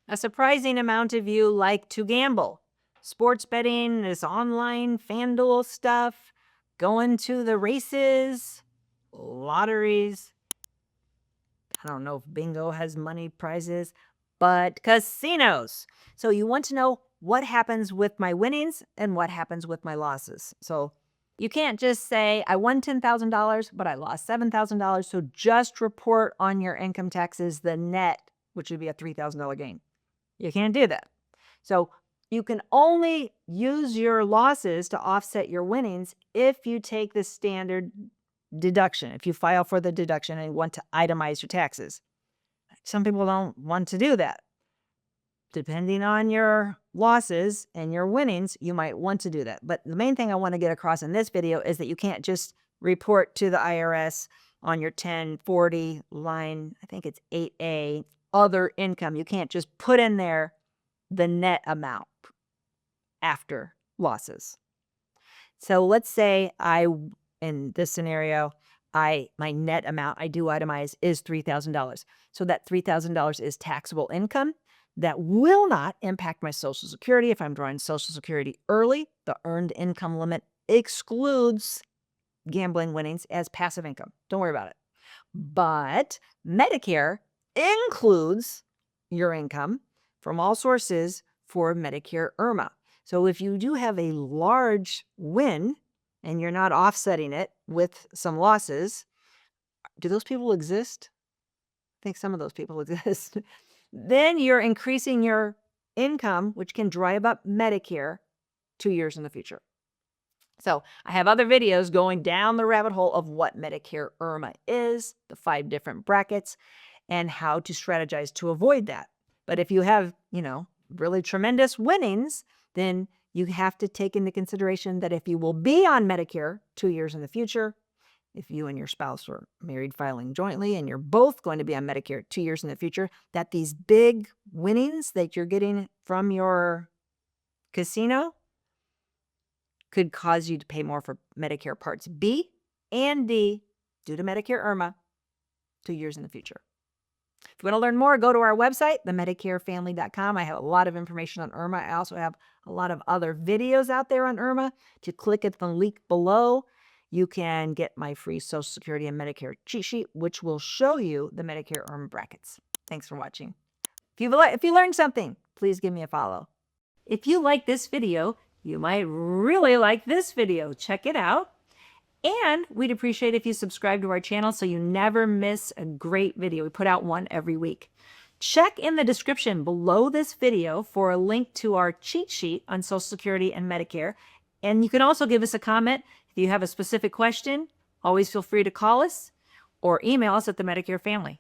A surprising amount of you like to gamble. Sports betting, this online FanDuel stuff, going to the races, lotteries. I don't know if bingo has money prizes, but casinos. So you want to know what happens with my winnings and what happens with my losses. So you can't just say, I won $10,000, but I lost $7,000. So just report on your income taxes the net, which would be a $3,000 gain. You can't do that. So you can only use your losses to offset your winnings if you take the standard deduction, if you file for the deduction and want to itemize your taxes. Some people don't want to do that. Depending on your losses and your winnings, you might want to do that. But the main thing I want to get across in this video is that you can't just report to the IRS on your 1040 line, I think it's 8A, other income. You can't just put in there the net amount after losses. So let's say in this scenario, my net amount I do itemize is $3,000. So that $3,000 is taxable income that will not impact my Social Security. If I'm drawing Social Security early, the earned income limit excludes gambling winnings as passive income. Don't worry about it. But Medicare includes your income from all sources for Medicare IRMA. So if you do have a large win and you're not offsetting it with some losses, do those people exist? I think some of those people exist. Then you're increasing your income, which can drive up Medicare 2 years in the future. So I have other videos going down the rabbit hole of what Medicare IRMA is, the 5 different brackets, and how to strategize to avoid that. But if you have, really tremendous winnings, then you have to take into consideration that if you will be on Medicare 2 years in the future, if you and your spouse are married filing jointly and you're both going to be on Medicare 2 years in the future, that these big winnings that you're getting from your casino could cause you to pay more for Medicare Parts B and D due to Medicare IRMA 2 years in the future. If you want to learn more, go to our website, themedicarefamily.com. I have a lot of information on IRMA. I also have a lot of other videos out there on IRMA. If you click at the link below, you can get my free Social Security and Medicare cheat sheet, which will show you the Medicare IRMA brackets. Thanks for watching. If you learned something, please give me a follow. If you like this video, you might really like this video. Check it out. And we'd appreciate if you subscribe to our channel so you never miss a great video. We put out one every week. Check in the description below this video for a link to our cheat sheet on Social Security and Medicare. And you can also give us a comment. If you have a specific question, always feel free to call us or email us at the Medicare Family.